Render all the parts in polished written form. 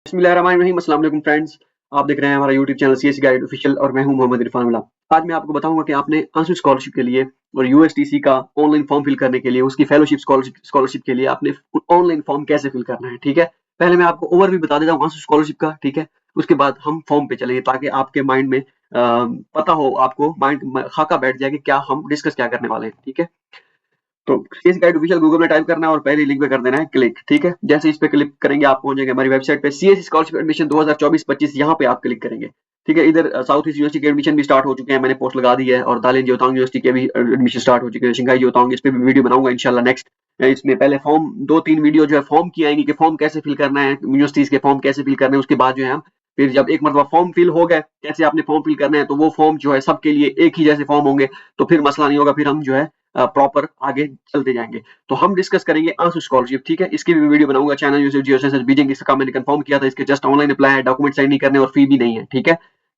बिस्मिल्लाहिर्रहमानिर्रहीम, अस्सलाम वालेकुम फ्रेंड्स। आप देख रहे हैं हमारा YouTube channel CSC guide official और मैं हूं मोहम्मद इरफान उल्लाह। आज मैं आपको बताऊंगा कि आपने आंसू स्कॉलरशिप के लिए और यूएसटीसी का ऑनलाइन फॉर्म फिल करने के लिए, उसकी फेलोशिप स्कॉलरशिप स्कॉलरशिप के लिए आपने ऑनलाइन फॉर्म कैसे फिल करना है। ठीक है, पहले मैं आपको ओवरव्यू बता देता हूँ आंसू स्कॉलरशिप का। ठीक है, उसके बाद हम फॉर्म पे चलेंगे ताकि आपके माइंड में पता हो, आपको माइंड खाका बैठ जाए कि क्या हम डिस्कस क्या करने वाले हैं। ठीक है, तो सीएससी गाइड ऑफिशियल गूगल में टाइप करना है और पहले लिंक पे कर देना है क्लिक। ठीक है, जैसे इस पे क्लिक करेंगे आप पहुंच जाएंगे हमारी वेबसाइट पे, सीएससी स्कॉलरशिप एडमिशन 2024-25, यहाँ पे आप क्लिक करेंगे। ठीक है, इधर साउथ ईस्ट यूनिवर्सिटी के एडमिशन भी स्टार्ट हो चुके हैं, मैंने पोस्ट लगा दी है, और दालिन जोतांग यूनिवर्सिटी के भी एडमिशन स्टार्ट हो चुके हैं, शिंघाई जोतांग, इस पे भी वीडियो बनाऊंगा इंशाल्लाह नेक्स्ट। इसमें पहले फॉर्म 2-3 वीडियो जो है फॉर्म की आएंगी कि फॉर्म कैसे फिल करना है, यूनिवर्सिटीज के फॉर्म कैसे फिल करना है। उसके बाद जो है हम फिर जब एक मतलब फॉर्म फिल हो गए कैसे आपने फॉर्म फिल करना है, तो वो फॉर्म जो है सबके लिए एक ही जैसे फॉर्म होंगे, तो फिर मसला नहीं होगा, फिर हम जो है प्रॉपर आगे चलते जाएंगे। तो हम डिस्कस करेंगे आंसू स्कॉलरशिप। ठीक है, इसकी भी वीडियो बनाऊंगा चैनल यूट्यूब जियोसेंसस बीजिंग, इसका मैंने कंफर्म किया था, इसके जस्ट ऑनलाइन अप्लाई है, डॉक्यूमेंट साइन नहीं करने और फी भी नहीं है। ठीक है,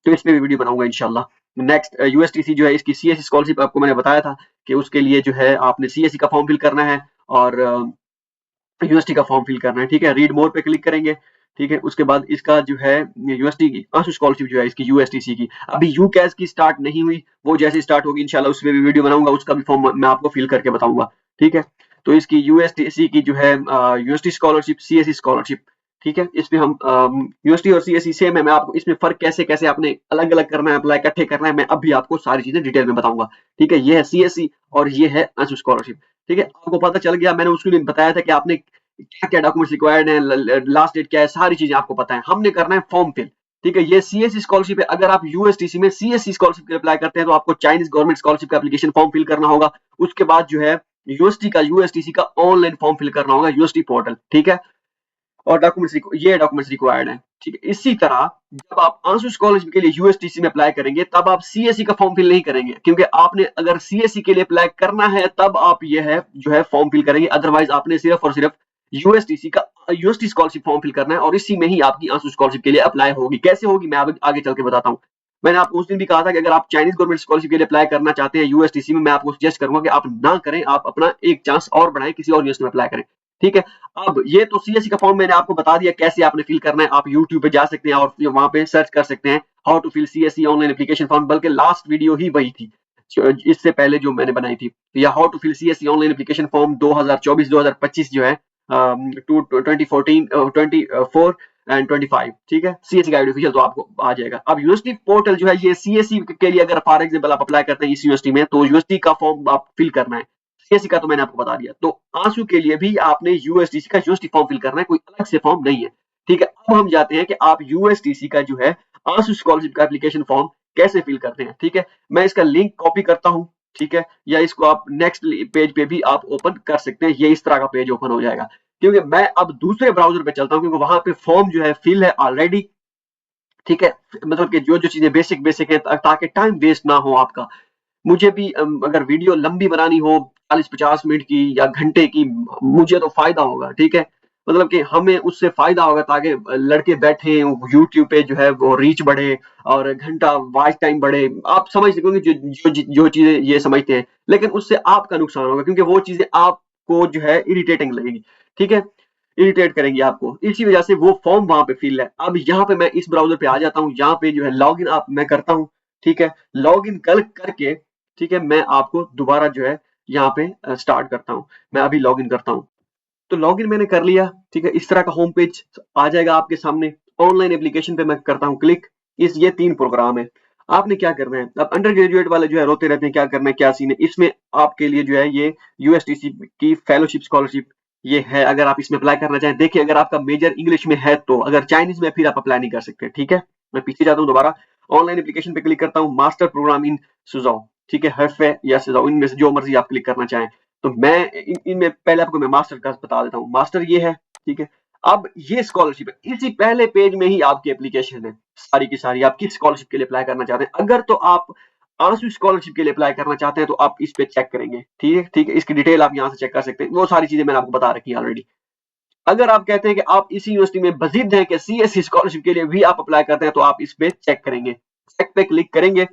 तो इस पे भी वीडियो बनाऊंगा इंशाल्लाह नेक्स्ट। यूएसटीसी जो है इसकी सीएससी स्कॉलरशिप आपको मैंने बताया था कि उसके लिए जो है आपने सीएससी का फॉर्म फिल करना है और यूनिवर्सिटी का फॉर्म फिल करना है। ठीक है, रीड मोर पे क्लिक करेंगे। ठीक है, उसके बाद इसका जो है यूनिवर्सिटी की आंसू स्कॉलरशिप जो है इसकी यूएसटीसी की अभी यूकैस की स्टार्ट नहीं हुई, वो जैसे स्टार्ट होगी इंशाल्लाह उसमें भी वीडियो बनाऊंगा, उसका भी फॉर्म मैं आपको फिल करके बताऊंगा। ठीक है, तो इसकी यूएसटीसी की जो है यूनिवर्सिटी स्कॉलरशिप, सीएससी स्कॉलरशिप। ठीक है, इसमें हम यूनिवर्सिटी और सीएससी सेम है, मैं आपको इसमें फर्क कैसे कैसे आपने अलग अलग करना है, अप्लाई इकट्ठे करना है, मैं अभी आपको सारी चीजें डिटेल में बताऊंगा। ठीक है, ये है सीएससी और ये है आंसू स्कॉलरशिप। ठीक है, आपको पता चल गया, मैंने उसके लिए बताया था कि आपने क्या क्या डॉक्यूमेंट्स रिक्वायर्ड है, लास्ट डेट क्या है, सारी चीजें आपको पता है, हमने करना है फॉर्म फिल। ठीक है, ये सीएससी स्कॉलरशिप है। अगर आप यूएसटीसी में सीएससी स्कॉलरशिप के अप्लाई करते हैं तो आपको चाइनीज गवर्नमेंट स्कॉलरशिप का एप्लीकेशन फॉर्म फिल करना होगा। उसके बाद जो है यूनिवर्सिटी का यूएसटीसी का ऑनलाइन फॉर्म फिल करना होगा यूनिवर्सिटी पोर्टल। ठीक है, और डॉक्यूमेंट्स रिक्वायर्ड है। ठीक है, इसी तरह जब आप आंसू स्कॉलरशिप के लिए यूएसटीसी में अप्लाई करेंगे तब आप सीएससी का फॉर्म फिल नहीं करेंगे, क्योंकि आपने अगर सीएससी के लिए अप्लाई करना है तब आप ये है जो है फॉर्म फिल करेंगे, अदरवाइज आपने सिर्फ और सिर्फ यूएसटीसी का यूएसटी स्कॉलरशिप फॉर्म फिल करना है और इसी में ही आपकी आंसू स्कॉलरशिप के लिए अप्लाई होगी। कैसे होगी मैं आगे चल के बताता हूँ। मैंने आपको उस दिन भी कहा था कि अगर आप चाइनीज गवर्नमेंट स्कॉलरशिप के लिए अप्लाई करना चाहते हैं यूएसटीसी में, मैं आपको सजेस्ट करूंगा कि आप ना करें, आप अपना एक चांस और बढ़ाएं, किसी और यूनिवर्सिटी में अप्लाई करें। ठीक है, अब ये तो सीएससी का फॉर्म मैंने आपको बता दिया कैसे आपने फिल करना है, आप यूट्यूब पे जा सकते हैं और वहां पे सर्च कर सकते हैं how to fill CSC online application form, बल्कि लास्ट वीडियो ही वही थी इससे पहले जो मैंने बनाई थी, या how to fill CSC online application form 2024-2025 जो है टू 2014 24 एंड 25। ठीक है, सीएससी गाइड ऑफिशियल तो आपको आ जाएगा। अब यूनिवर्सिटी पोर्टल जो है ये सीएससी के लिए, अगर फॉर एग्जांपल आप अप्लाई करते हैं इस यूनिवर्सिटी में तो यूनिवर्सिटी का फॉर्म आप फिल करना है, सीएससी का तो मैंने आपको बता दिया। तो आंसू के लिए भी आपने यूएसटीसी का यूएसटी फॉर्म फिल करना है, कोई अलग से फॉर्म नहीं है। ठीक है, अब हम जाते हैं कि आप यूएसटीसी का जो है आंसू स्कॉलरशिप का एप्लीकेशन फॉर्म कैसे फिल करते हैं। ठीक है, मैं इसका लिंक कॉपी करता हूं। ठीक है, या इसको आप नेक्स्ट पेज पे भी आप ओपन कर सकते हैं, ये इस तरह का पेज ओपन हो जाएगा, क्योंकि मैं अब दूसरे ब्राउजर पे चलता हूं क्योंकि वहां पे फॉर्म जो है फिल है ऑलरेडी। ठीक है, मतलब कि जो जो चीजें बेसिक बेसिक है ताकि टाइम वेस्ट ना हो आपका। मुझे भी अगर वीडियो लंबी बनानी हो 40-50 मिनट की या घंटे की, मुझे तो फायदा होगा। ठीक है, मतलब कि हमें उससे फायदा होगा ताकि लड़के बैठे यूट्यूब पे जो है वो रीच बढ़े और घंटा वॉच टाइम बढ़े। आप समझ सकोगे जो चीजें ये समझते हैं, लेकिन उससे आपका नुकसान होगा क्योंकि वो चीजें आपको जो है इरिटेटिंग लगेगी। ठीक है, इरिटेट करेंगी आपको, इसी वजह से वो फॉर्म वहां पे फिल है। अब यहाँ पे मैं इस ब्राउजर पे आ जाता हूँ, यहाँ पे जो है लॉग इन आप मैं करता हूँ। ठीक है, लॉग इन करके ठीक है मैं आपको दोबारा जो है यहाँ पे स्टार्ट करता हूँ। मैं अभी लॉग इन करता हूँ, तो लॉग इन मैंने कर लिया। ठीक है, इस तरह का होम पेज आ जाएगा आपके सामने। ऑनलाइन एप्लीकेशन पे मैं करता हूँ क्लिक। इस ये 3 प्रोग्राम है, आपने क्या करना है। अब अंडर ग्रेजुएट वाले जो है रोते रहते हैं क्या करना है क्या सीन है, इसमें आपके लिए जो है ये यूएसटीसी की फेलोशिप स्कॉलरशिप ये है, अगर आप इसमें अप्लाई करना चाहें। देखिए, अगर आपका मेजर इंग्लिश में है तो, अगर चाइनीज में फिर आप अप्लाई नहीं कर सकते। ठीक है, मैं पीछे जाता हूँ दोबारा, ऑनलाइन एप्लीकेशन पे क्लिक करता हूँ, मास्टर प्रोग्राम इन सुजाओ। ठीक है, हर्फे या सुजाओ, इनमें से जो मर्जी आप क्लिक करना चाहें। तो मैं इनमें पहले आपको मैं मास्टर का बता देता हूँ, मास्टर ये है। ठीक है, अब ये स्कॉलरशिप है, इसी पहले पेज में ही आपकी एप्लीकेशन है सारी की सारी, आप किस स्कॉलरशिप के लिए अप्लाई करना चाहते हैं। अगर तो आप आंसू स्कॉलरशिप के लिए अप्लाई करना चाहते हैं तो आप इस पे चेक करेंगे। ठीक है, ठीक है, इसकी डिटेल आप यहाँ से चेक कर सकते हैं, वो सारी चीजें मैंने आपको बता रखी है ऑलरेडी। अगर आप कहते हैं कि आप इसी यूनिवर्सिटी में मजीद हैं कि सीएससी स्कॉलरशिप के लिए भी आप अप्लाई करते हैं तो आप इस पे चेक करेंगे, चेक पे क्लिक करेंगे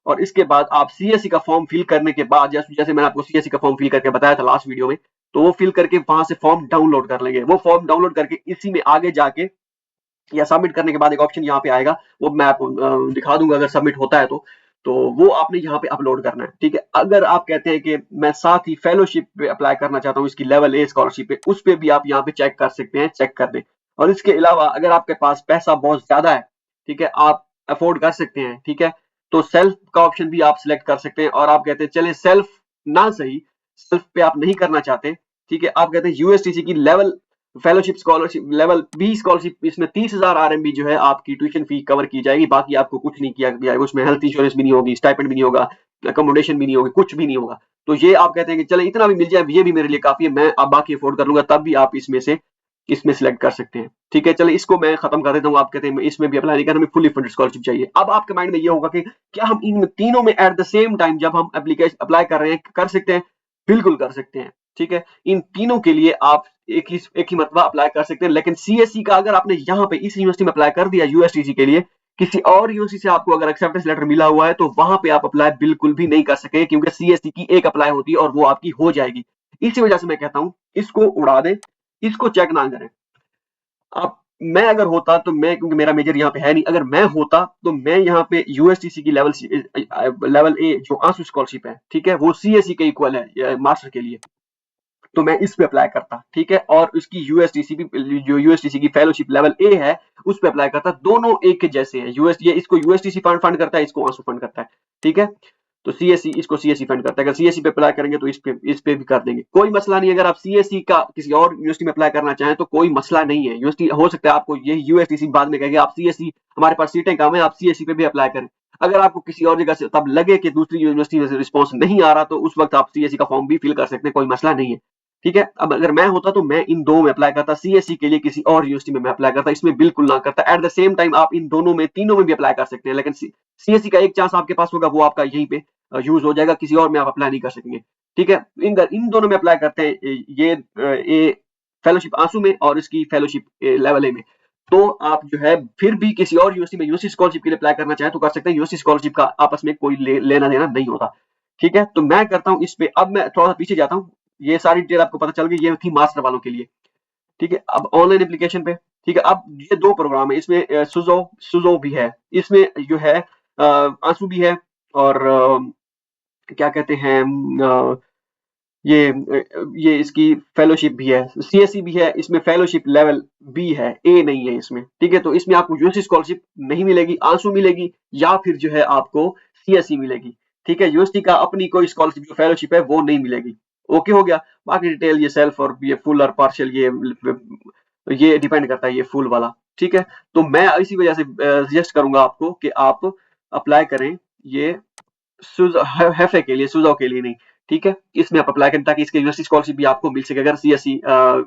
और इसके बाद आप सीएससी का फॉर्म फिल करने के बाद, जैसे मैंने आपको सीएससी का फॉर्म फिल करके बताया था लास्ट वीडियो में, तो वो फिल करके वहां से फॉर्म डाउनलोड कर लेंगे। वो फॉर्म डाउनलोड करके इसी में आगे जाके या सबमिट करने के बाद एक ऑप्शन यहाँ पे आएगा, वो मैं आपको दिखा दूंगा अगर सबमिट होता है तो वो आपने यहाँ पे अपलोड करना है। ठीक है, अगर आप कहते हैं कि मैं साथ ही फेलोशिप पे अप्लाई करना चाहता हूँ इसकी लेवल ए स्कॉलरशिप पे, उस पे भी आप यहाँ पे चेक कर सकते हैं, चेक कर दें। और इसके अलावा अगर आपके पास पैसा बहुत ज्यादा है, ठीक है, आप अफोर्ड कर सकते हैं, ठीक है, तो सेल्फ का ऑप्शन भी आप सिलेक्ट कर सकते हैं। और आप कहते हैं चले सेल्फ ना सही, सेल्फ पे आप नहीं करना चाहते, ठीक है, आप कहते हैं यूएसटीसी की level fellowship scholarship level B scholarship, इसमें 30,000 आरएमबी जो है आपकी ट्यूशन फी कवर की जाएगी, बाकी आपको कुछ नहीं किया जाएगा, उसमें हेल्थ इंश्योरेंस भी नहीं होगी, स्टाइपेंड भी नहीं होगा, अकोमोडेशन भी नहीं होगी, कुछ भी नहीं होगा। तो ये आप कहते हैं कि चले इतना भी मिल जाए, ये भी मेरे लिए काफी है, मैं अब बाकी अफोर्ड कर लूंगा, तब भी आप इसमें सिलेक्ट कर सकते हैं। ठीक है, चले इसको मैं खत्म कर देता हूँ। आप कहते हैं इसमें भी अप्लाई नहीं करना, हमें फुली फंडेड स्कॉलरशिप चाहिए। अब आपके माइंड में ये होगा कि क्या हम इन तीनों में एट द सेम टाइम जब हम एप्लीकेशन अप्लाई कर रहे हैं कर सकते हैं? बिल्कुल कर सकते हैं। ठीक है, इन तीनों के लिए आप एक ही मरतबा अप्लाई कर सकते हैं। लेकिन सीएससी का अगर आपने यहाँ पे इस यूनिवर्सिटी में अप्लाई कर दिया यूएसटीसी के लिए, किसी और यूनिवर्सिटी से आपको अगर एक्सेप्टेंस लेटर मिला हुआ है तो वहां पे आप अप्लाई बिल्कुल भी नहीं कर सके, क्योंकि सीएससी की एक अप्लाई होती है और वो आपकी हो जाएगी। इसी वजह से मैं कहता हूँ इसको उड़ा दें, इसको चेक ना करें। अब मैं अगर होता तो मैं, क्योंकि मेरा मेजर यहाँ पे है नहीं, अगर मैं होता तो मैं यहाँ पे यूएसटीसी की लेवल ए जो आंसू स्कॉलरशिप है, ठीक है, वो सीएससी के इक्वल है मास्टर के लिए, तो मैं इस पे अप्लाई करता। ठीक है, और उसकी यूएसटीसी भी जो यूएसटीसी की फेलोशिप लेवल ए है उस पे अप्लाई करता। दोनों एक के जैसे हैं, यूएस ये इसको यूएसटीसी फंड करता है, इसको आंसू फंड करता है। ठीक है, तो सीएससी इसको सीएससी फंड करता है। अगर सीएससी पे अप्लाई करेंगे तो इस पे भी कर देंगे, कोई मसला नहीं। अगर आप सीएससी का किसी और यूनिवर्सिटी में अप्लाई करना चाहें तो कोई मसला नहीं है। यूनिवर्सिटी हो सकता है आपको ये यूएसटीसी बाद में कहेगा आप सीएससी, हमारे पास सीटें कम है, आप सीएससी पे भी अप्लाई करें। अगर आपको किसी और जगह से तब लगे कि दूसरी यूनिवर्सिटी में से रिस्पॉन्स नहीं आ रहा तो उस वक्त आप सीएससी का फॉर्म भी फिल कर सकते हैं, कोई मसला नहीं है। ठीक है, अब अगर मैं होता तो मैं इन दो में अप्लाई करता, सीएससी के लिए किसी और यूनिवर्सिटी में मैं अप्लाई करता, इसमें बिल्कुल ना करता। एट द सेम टाइम आप इन दोनों में तीनों में भी अप्लाई कर सकते हैं, लेकिन सीएससी का एक चांस आपके पास होगा, वो आपका यहीं पे यूज हो जाएगा, किसी और में आप अप्लाई नहीं कर सकेंगे। ठीक है, इन दोनों में अप्लाई करते हैं, ये फेलोशिप आंसू में और इसकी फेलोशिप लेवल ए में। तो आप जो है फिर भी किसी और यूनिवर्सिटी में यूनिवर्सिटी स्कॉलरशिप के लिए अप्लाई करना चाहें तो कर सकते हैं, यूनिवर्सिटी स्कॉलरशिप का आपस में कोई लेना देना नहीं होता। ठीक है, तो मैं करता हूँ इस पे। अब मैं थोड़ा सा पीछे जाता हूँ, ये सारी डिटेल आपको पता चल गई, ये थी मास्टर वालों के लिए। ठीक है, अब ऑनलाइन एप्लीकेशन पे, ठीक है, अब ये दो प्रोग्राम है, इसमें सुजो सुजो भी है, इसमें जो है आंसू भी है, और क्या कहते हैं ये इसकी फेलोशिप भी है, सीएससी भी है, इसमें फेलोशिप लेवल बी है, ए नहीं है इसमें। ठीक है, तो इसमें आपको यूनिवर्सिटी स्कॉलरशिप नहीं मिलेगी, आंसू मिलेगी, या फिर जो है आपको सीएससी मिलेगी। ठीक है, यूनिवर्सिटी का अपनी कोई स्कॉलरशिप जो फेलोशिप है वो नहीं मिलेगी। ओके हो गया, बाकी डिटेल ये सेल्फ और ये फुल और पार्शियल ये डिपेंड करता है, ये फुल वाला। ठीक है, तो मैं इसी वजह से सजेस्ट करूंगा आपको कि आप अप्लाई करें ये हेफे के लिए, सुजाव के लिए नहीं। ठीक है, इसमें आप अप्लाई करें ताकि इसके यूनिवर्सिटी स्कॉलरशिप भी आपको मिल सके, अगर सीएससी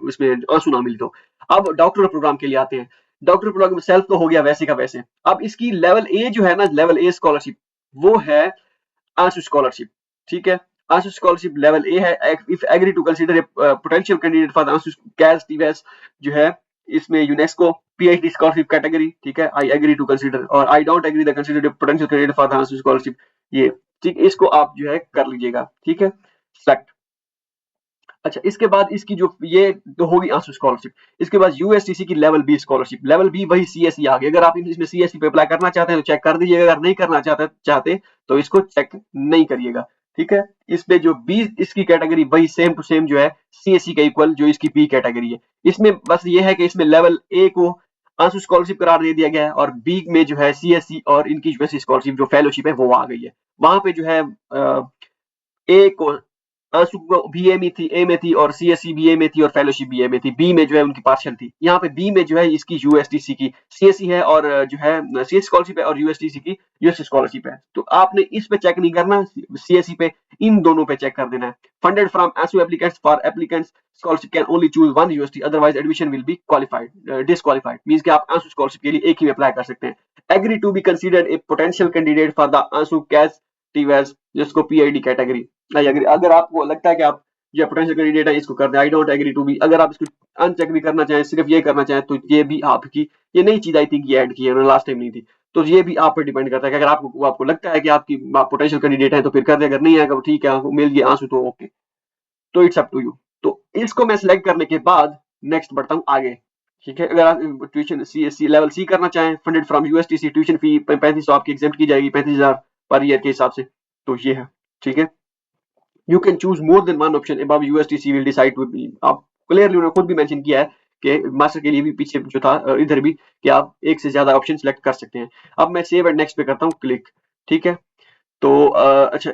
इसमें आंसू ना मिले तो। अब डॉक्टर प्रोग्राम के लिए आते हैं। डॉक्टर प्रोग्राम में सेल्फ तो हो गया वैसे का वैसे। अब इसकी लेवल ए जो है ना, लेवल ए स्कॉलरशिप, वो है आंसू स्कॉलरशिप। ठीक है, आंसू स्कॉलरशिप लेवल ए है। If agree to consider a potential candidate for the ANSO CAS टीवेस जो है, इसमें यूनेस्को पीएचडी स्कॉलरशिप कैटेगरी। ठीक है, आई एग्री टू कंसीडर, और I don't agree the consider potential candidate for the ANSO scholarship, ये ठीक, इसको आप जो है कर लीजिएगा। ठीक है, सेलेक्ट। अच्छा, इसके बाद इसकी जो ये तो होगी आंसू स्कॉलरशिप, इसके बाद यूएसटीसी की level B scholarship. Level B वही सीएससी आ गई। अगर आप इसमें सीएससी पे अप्लाई करना चाहते हैं तो चेक कर दीजिएगा, अगर नहीं करना चाहते तो इसको चेक नहीं करिएगा। ठीक है, इस पे जो बी इसकी कैटेगरी वही सेम टू सेम जो है सीएससी के इक्वल जो इसकी बी कैटेगरी है। इसमें बस ये है कि इसमें लेवल ए को आंसू स्कॉलरशिप करार दे दिया गया है, और बी में जो है सीएससी और इनकी यूएससी स्कॉलरशिप जो फेलोशिप है वो आ गई है। वहां पे जो है ए को आंसू बी ए में थी, और सीएससी बी ए में थी, और फेलोशिप बी ए में थी। बी में जो है उनकी पार्शियल थी। यहाँ पे बी में जो है इसकी यूएसटीसी की सीएससी है, और जो है सीएससी स्कॉलरशिप है, और यूएसटीसी की यूएससी स्कॉलरशिप है। तो आपने इस पे चेक नहीं करना, सीएससी पे, इन दोनों पे चेक कर देना है। फंडेड फ्रॉम आंसू applicants for applicants scholarship can only choose one university, otherwise admission will be qualified disqualified. Means कि आप आंसू स्कॉलरशिप के लिए एक ही में अप्लाई कर सकते हैं। Agree to be considered a potential candidate for the ANSO CAS टीवेस जिसको पीआईडी कैटेगरी। आई एग्री, अगर आपको लगता है कि आप ये पोटेंशियल कैंडिडेट है इसको कर दें। I don't agree to be, अगर आप इसको अनचेक भी करना चाहें, सिर्फ ये करना चाहें, तो ये भी आपकी, ये नई चीज आई थिंक ये ऐड की है, लास्ट टाइम नहीं थी। तो ये भी आप पर डिपेंड करता है कि अगर आपको लगता है कि आपकी आप पोटेंशियल कैंडिडेट है तो फिर कर दे, अगर नहीं है तो ठीक है, आपको मिल गया आंसू तो ओके, तो इट्स अप टू यू। तो इसको मैं सिलेक्ट करने के बाद नेक्स्ट बढ़ता हूँ आगे। ठीक है। अगर आप ट्यूशन सी लेवल सी करना चाहें funded from USTC, tuition fee 3500 आपकी एग्जेम्प्ट की जाएगी 35,000 पर ईयर के हिसाब से। तो ये है, ठीक है। You can choose more than one option above USTC will decide to be. आप क्लियरली उन्होंने खुद भी मेंशन किया है कि मास्टर के लिए भी पीछे जो था इधर भी कि आप एक से ज्यादा ऑप्शन सेलेक्ट कर सकते हैं। अब मैं सेव एंड नेक्स्ट पे करता हूँ क्लिक, ठीक है। तो अच्छा,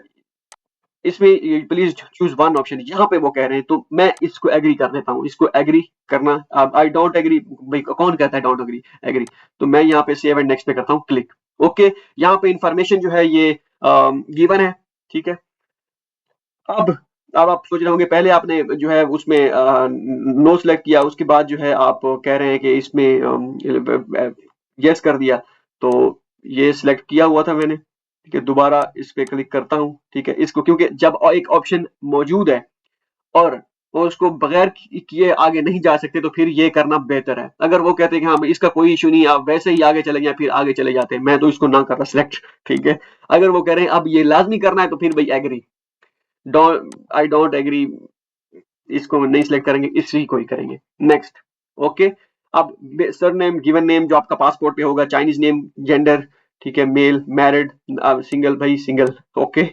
इसमें प्लीज चूज वन ऑप्शन, यहाँ पे वो कह रहे हैं तो मैं इसको एग्री कर देता हूँ। इसको एग्री करना, अब आई डोंट एग्री भाई कौन कहता है डोंट एग्री, एग्री। तो मैं यहाँ पे सेव एंड नेक्स्ट पे करता हूँ क्लिक। ओके, यहाँ पे इंफॉर्मेशन जो है ये गिवन है, ठीक है। अब आप सोच रहे होंगे पहले आपने जो है उसमें नो सेलेक्ट किया, उसके बाद जो है आप कह रहे हैं कि इसमें यस कर दिया। तो ये सिलेक्ट किया हुआ था मैंने, ठीक है। दोबारा इस पे क्लिक करता हूँ, ठीक है। इसको क्योंकि जब एक ऑप्शन मौजूद है और वो उसको बगैर किए आगे नहीं जा सकते तो फिर ये करना बेहतर है। अगर वो कहते हैं कि हाँ भाई इसका कोई इशू नहीं, आप वैसे ही आगे चले जाए, फिर आगे चले जाते हैं। मैं तो इसको ना कर रहा सिलेक्ट, ठीक है। अगर वो कह रहे हैं अब ये लाजमी करना है तो फिर भाई agree, don't I don't agree, इसको नहीं सिलेक्ट करेंगे, इसी को ही करेंगे नेक्स्ट। ओके, अब सरनेम गिवन नेम जो आपका पासपोर्ट पे होगा, चाइनीज नेम, जेंडर, ठीक है, मेल, मैरिड, सिंगल भाई सिंगल, ओके।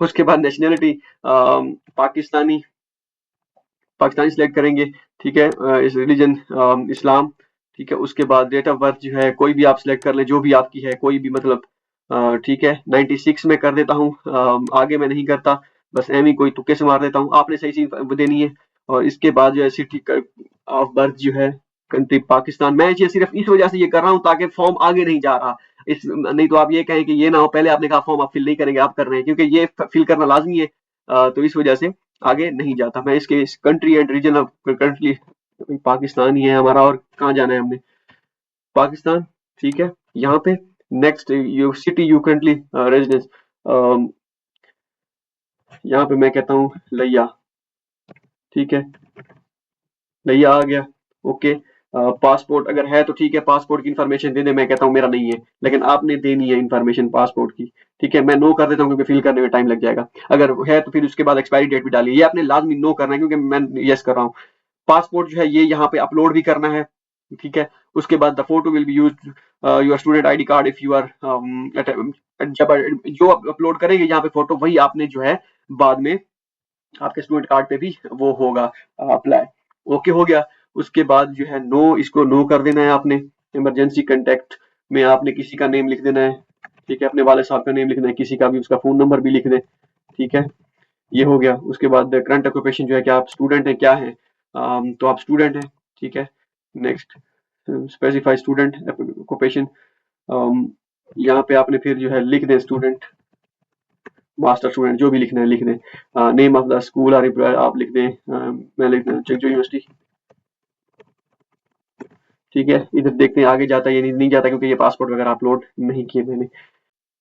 उसके बाद नेशनैलिटी पाकिस्तानी, पाकिस्तानी सिलेक्ट करेंगे, ठीक है। इस रिलीजन इस्लाम, ठीक है। उसके बाद डेट ऑफ बर्थ जो है कोई भी आप सिलेक्ट कर लें, जो भी आपकी है कोई भी, मतलब ठीक है। 96 में कर देता हूँ, आगे मैं नहीं करता, बस एम ही कोई तुक्के से मार देता हूँ। आपने सही चीज देनी है। और इसके बाद जो है सिटी ऑफ बर्थ जो है कंट्री पाकिस्तान। मैं ये सिर्फ इस वजह से ये कर रहा हूँ ताकि फॉर्म आगे नहीं जा रहा। इस नहीं तो आप ये कहें कि ये ना हो, पहले आपने कहा फॉर्म आप फिल नहीं करेंगे, आप कर रहे हैं, क्योंकि ये फिल करना लाजमी है। तो इस वजह से आगे नहीं जाता। मैं इसके country and region of country, Pakistan ही है हमारा, और कहाँ जाना है हमने, पाकिस्तान, ठीक है। यहाँ पे next you city you currently residence, यहाँ पे मैं कहता हूँ लिया, ठीक है। लिया आ गया, ओके। पासपोर्ट अगर है तो ठीक है, पासपोर्ट की इन्फॉर्मेशन दे दे। मैं कहता हूँ मेरा नहीं है, लेकिन आपने देनी है इन्फॉर्मेशन पासपोर्ट की, ठीक है। मैं नो कर देता हूँ क्योंकि फिल करने में टाइम लग जाएगा। अगर है तो फिर उसके बाद एक्सपायरी डेट भी डालिए। ये आपने लाजमी नो करना है क्योंकि मैं यस कर रहा हूँ। पासपोर्ट जो है ये यहाँ पे अपलोड भी करना है, ठीक है। उसके बाद the photo will be used your student ID card if you are, जब जो अपलोड करेंगे यहाँ पे फोटो, वही आपने जो है बाद में आपके स्टूडेंट कार्ड पे भी वो होगा अप्लाई। ओके हो गया। उसके बाद जो है नो, इसको नो कर देना है आपने। इमरजेंसी कांटेक्ट में आपने किसी का नेम लिख देना है, ठीक है। अपने वाले साहब का नेम लिखना है, किसी का भी उसका फोन नंबर भी लिख दें, ठीक है। ये हो गया। उसके बाद करंट ऑक्यूपेशन जो है कि आप स्टूडेंट हैं क्या है, तो आप स्टूडेंट हैं, ठीक है। नेक्स्ट स्पेसिफाई स्टूडेंट ऑक्यूपेशन, यहाँ पे आपने फिर जो है लिख दें स्टूडेंट, मास्टर स्टूडेंट, जो भी लिखना है लिख दें। नेम ऑफ द स्कूल और एम्प्लॉयर आप लिख दें, मैं लिख दें चेंजू यूनिवर्सिटी, ठीक है। इधर देखते हैं आगे जाता है या नहीं जाता, क्योंकि ये पासपोर्ट वगैरह अपलोड नहीं किए मैंने।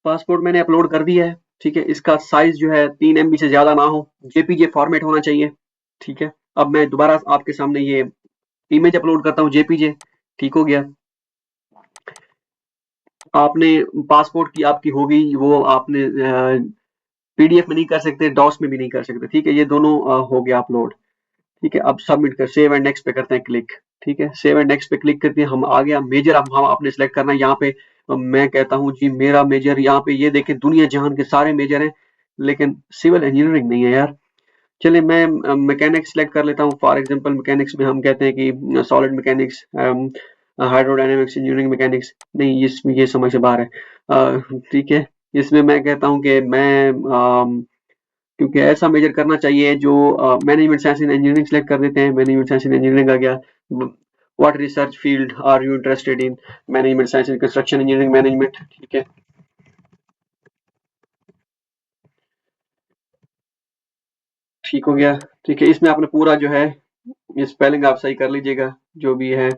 पासपोर्ट मैंने अपलोड कर दिया है, ठीक है। इसका साइज जो है 3 MB से ज्यादा ना हो, जेपीजे फॉर्मेट होना चाहिए, ठीक है। अब मैं दोबारा आपके सामने ये इमेज अपलोड करता हूँ, जेपीजे, ठीक हो गया। आपने पासपोर्ट की आपकी होगी वो, आपने पीडीएफ में नहीं कर सकते, डॉस में भी नहीं कर सकते, ठीक है। ये दोनों हो गया अपलोड, ठीक है। अब सबमिट कर सेव एंड नेक्स्ट पे करते हैं क्लिक, ठीक है। सेव एंड नेक्स्ट पे क्लिक करते हैं, हम आ गया मेजर। अब हम आपने सेलेक्ट करना है यहाँ पे। मैं कहता हूँ जी मेरा मेजर, यहाँ पे ये देखें दुनिया जहान के सारे मेजर हैं, लेकिन सिविल इंजीनियरिंग नहीं है यार। चलिए मैं मैकेनिक्स सेलेक्ट कर लेता हूँ। फॉर एग्जांपल मैकेनिक्स में हम कहते हैं कि solid mechanics, hydrodynamics, engineering mechanics, नहीं इसमें ये समझ से बाहर है, ठीक है। इसमें मैं कहता हूँ कि मैं क्योंकि ऐसा मेजर करना चाहिए जो management science in engineering select कर देते हैं। मैनेजमेंट साइंस इन इंजीनियरिंग आ गया। What research field are you interested in, management science in construction engineering management, ठीक है। ठीक हो गया, ठीक है। इसमें आपने पूरा जो है ये स्पेलिंग आप सही कर लीजिएगा जो भी है,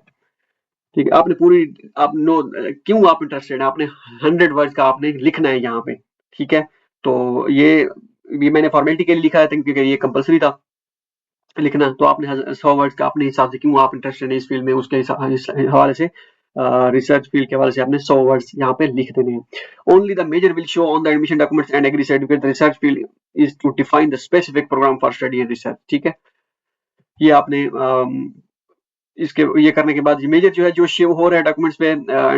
ठीक है। आपने पूरी, आप नो क्यों आप इंटरेस्टेड हैं, आपने 100 वर्ड्स का आपने लिखना है यहाँ पे, ठीक है। तो ये मैंने फॉर्मेलिटी के लिए लिखा है क्योंकि ये कंपलसरी था लिखना। तो आपने 100 वर्ड्स का अपने हिसाब से क्यों आप इंटरेस्टेड हैं इस फील्ड में, उसके इस हवाले से रिसर्च फील्ड के हवाले से आपने 100 वर्ड्स यहाँ पे लिख देने हैं। Only the major will show on the admission documents and agree certificate, research field is to define the specific program for study and research, ठीक है। ये आपने इसके ये करने के बाद मेजर जो है जो शो हो रहा है डॉक्यूमेंट्स पे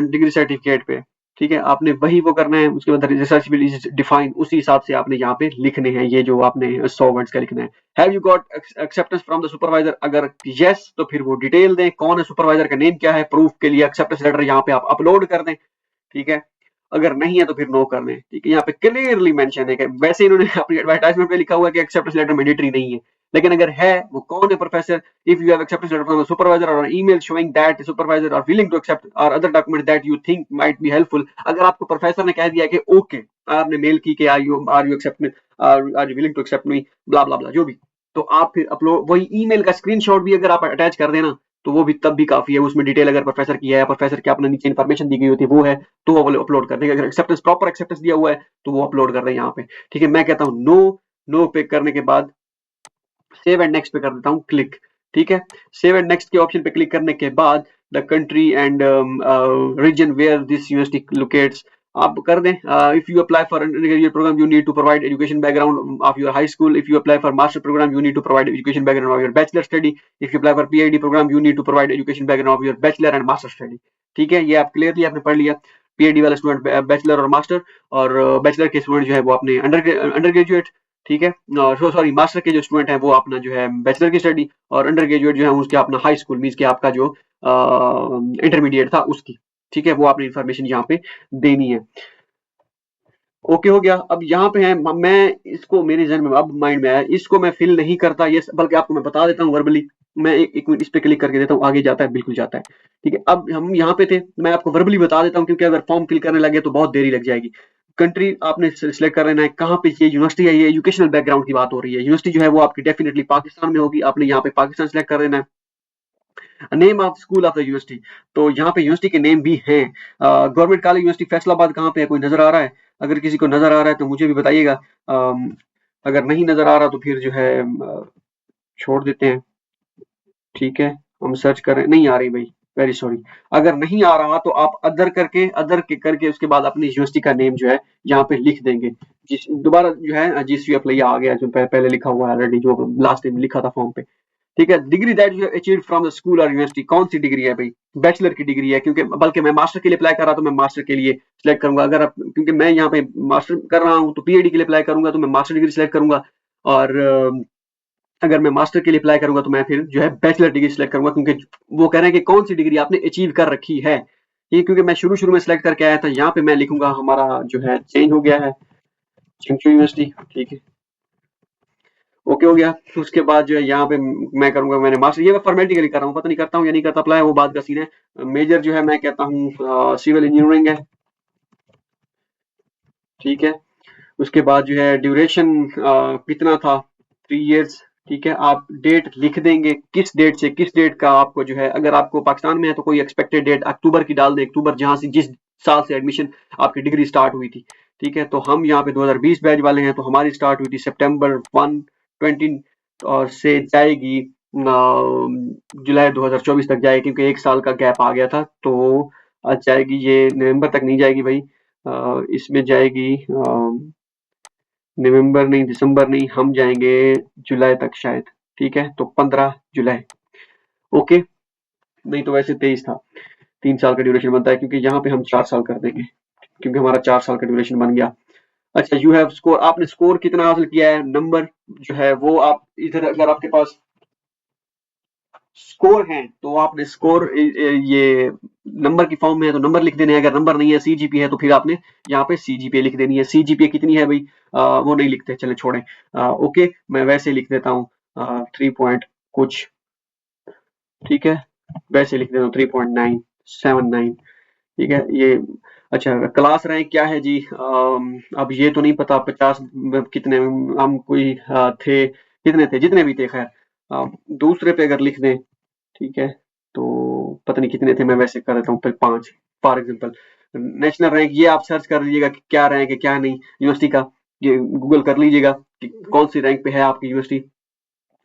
डिग्री सर्टिफिकेट पे, ठीक है, आपने वही वो करना है। उसके बाद रिसर्च विल इज डिफाइंड, उसी हिसाब से आपने यहाँ पे लिखने हैं, ये जो आपने 100 वर्ड्स का लिखना है। Have you got acceptance from the supervisor, अगर यस तो फिर वो डिटेल दें, कौन है सुपरवाइजर, का नेम क्या है, प्रूफ के लिए एक्सेप्टेंस लेटर यहाँ पे आप अपलोड कर दें, ठीक है। अगर नहीं है तो फिर नो कर दें, ठीक है। यहाँ पे क्लियरली मेंशन है कि वैसे इन्होंने अपनी एडवर्टाइजमेंट पे लिखा हुआ है कि एक्सेप्टेंस लेटर मैंडेटरी नहीं है, लेकिन अगर है, वो कौन है professor, if you have acceptance letter from the supervisor और email showing that supervisor are willing to accept और other document that you think might be helpful, अगर आपको प्रोफेसर ने कह दिया कि ओके, आपने मेल की कि are you accept, are you willing to accept me, blah blah blah जो भी, तो आप फिर अपलोड वही ईमेल का स्क्रीनशॉट भी अगर आप अटैच कर देना तो वो भी तब भी काफी है। उसमें डिटेल अगर प्रोफेसर की है, प्रोफेसर की अपने नीचे इन्फॉर्मेशन दी गई होती है वो है, तो वो अपलोड कर देंगे। अगर एक्सेप्टेंस प्रॉपर एक्सेप्टेंस दिया हुआ है तो वो अपलोड कर दें यहाँ पे, ठीक है। मैं कहता हूँ नो, नो पे करने के बाद सेव एंड नेक्स्ट पे कर देता हूँ क्लिक, ठीक है। सेव एंड नेक्स्ट के ऑप्शन पे क्लिक करने के बाद the country and region where this university locates आप कर दें। If you apply for undergraduate program you need to provide education background of your high school, if you apply for master program you need to provide education background of your bachelor study, if you apply for PhD program you need to provide education background of your bachelor and master study, ठीक है। ये आप clearly आपने पढ़ लिया। PhD वाला student bachelor और master, और बैचलर के स्टूडेंट जो है वो अपने अंडर ग्रेजुएट, ठीक है। सॉरी मास्टर के जो स्टूडेंट हैं वो अपना जो है बैचलर की स्टडी, और अंडर ग्रेजुएट जो है उसके अपना हाई स्कूल मीन्स के आपका जो इंटरमीडिएट था उसकी, ठीक है। वो आपने इन्फॉर्मेशन यहाँ पे देनी है। ओके हो गया। अब यहाँ पे है, मैं इसको मेरे जहन में अब माइंड में आया, इसको मैं फिल नहीं करता ये, बल्कि आपको मैं बता देता हूँ वर्बली। मैं एक मिनट इस पे क्लिक करके देता हूँ, आगे जाता है, बिल्कुल जाता है, ठीक है। अब हम यहाँ पे थे, मैं आपको वर्बली बता देता हूँ क्योंकि अगर फॉर्म फिल करने लगे तो बहुत देरी लग जाएगी। कंट्री आपने सिलेक्ट कर लेना है, कहाँ पे ये यूनिवर्सिटी है, ये एजुकेशनल बैकग्राउंड की बात हो रही है। यूनिवर्सिटी जो है वो आपकी डेफिनेटली पाकिस्तान में होगी, आपने यहाँ पे पाकिस्तान सिलेक्ट कर लेना है। Name of school of the university, तो यहाँ पे यूनिवर्सिटी के नेम भी हैं। गवर्नमेंट कॉलेज यूनिवर्सिटी फैसलाबाद कहाँ पे है, कोई नजर आ रहा है? अगर किसी को नजर आ रहा है तो मुझे भी बताइएगा। अगर नहीं नजर आ रहा तो फिर जो है छोड़ देते हैं, ठीक है। हम सर्च कर रहे हैं, नहीं आ रही भाई, वेरी सॉरी। अगर नहीं आ रहा तो आप अदर के करके उसके बाद अपनी यूनिवर्सिटी का नेम जो है यहाँ पे लिख देंगे। जिस दोबारा जो है GCU आ गया, जो पहले लिखा हुआ है ऑलरेडी, जो लास्ट टाइम लिखा था फॉर्म पे, ठीक है। Degree that you achieved from the school और यूनिवर्सिटी, कौन सी डिग्री है भाई? बैचलर की डिग्री है, क्योंकि बल्कि मैं मास्टर के लिए अप्लाई कर रहा तो मैं मास्टर के लिए सिलेक्ट करूंगा। अगर आप, क्योंकि मैं यहाँ पे मास्टर कर रहा हूँ तो पीएचडी के लिए अप्लाई करूंगा तो मैं मास्टर डिग्री सिलेक्ट करूंगा, और अगर मैं मास्टर के लिए अप्लाई करूंगा तो मैं फिर जो है बैचलर डिग्री सिलेक्ट करूंगा, क्योंकि वो कह रहे हैं कि कौन सी डिग्री आपने अचीव कर रखी है। ये क्योंकि मैं शुरू शुरू में सिलेक्ट करके आया था, यहाँ पे मैं लिखूंगा, हमारा जो है चेंज हो गया है, चिंचू यूनिवर्सिटी, ठीक है। ओके हो गया। उसके बाद जो है यहाँ पे मैं करूंगा, मैंने मास्टर, ये मैं फॉर्मेलिटी के लिए कर रहा हूँ, पता नहीं करता हूँ या नहीं करता अप्लाई, वो बात का सीन है। मेजर जो है मैं कहता हूँ सिविल इंजीनियरिंग है, ठीक है। उसके बाद जो है ड्यूरेशन कितना था, 3 इयर्स, ठीक है। आप डेट लिख देंगे, किस डेट से किस डेट का आपको जो है, अगर आपको पाकिस्तान में है तो कोई एक्सपेक्टेड डेट अक्टूबर की डाल दें, अक्टूबर जहां से जिस साल से एडमिशन आपकी डिग्री स्टार्ट हुई थी, ठीक है। तो हम यहाँ पे 2020 बैच वाले हैं, तो हमारी स्टार्ट हुई थी September 1, 20 और से जाएगी जुलाई 2024 तक जाएगी, क्योंकि एक साल का गैप आ गया था, तो आज जाएगी ये नवंबर तक नहीं जाएगी भाई, इसमें जाएगी नवंबर नहीं, दिसंबर नहीं, हम जाएंगे जुलाई तक शायद, ठीक है। तो 15 जुलाई, ओके। नहीं तो वैसे 23 था, 3 साल का ड्यूरेशन बनता है, क्योंकि यहाँ पे हम 4 साल कर देंगे, क्योंकि हमारा 4 साल का ड्यूरेशन बन गया। अच्छा, यू हैव स्कोर, आपने स्कोर कितना हासिल किया है, नंबर जो है वो आप इधर, अगर आपके पास स्कोर है तो आपने स्कोर ये नंबर की फॉर्म में है तो नंबर लिख देने हैं, अगर नंबर नहीं है सीजीपी है तो फिर आपने यहाँ पे सीजीपीए लिख देनी है। सीजीपीए कितनी है भाई, वो नहीं लिखते, चले छोड़ें। ओके, मैं वैसे लिख देता हूँ 3 पॉइंट कुछ, ठीक है, वैसे लिख देता हूँ 3.979, ठीक है। ये अच्छा, क्लास रैंक क्या है जी, अब ये तो नहीं पता 50 कितने हम कोई थे, कितने थे, जितने भी थे, खैर दूसरे पे अगर लिख दें, ठीक है, तो पता नहीं कितने थे, मैं वैसे कर देता हूँ 5 फॉर एग्जांपल। नेशनल रैंक ये आप सर्च कर लीजिएगा कि क्या रैंक है क्या नहीं यूनिवर्सिटी का, ये गूगल कर लीजिएगा कि कौन सी रैंक पे है आपकी यूनिवर्सिटी,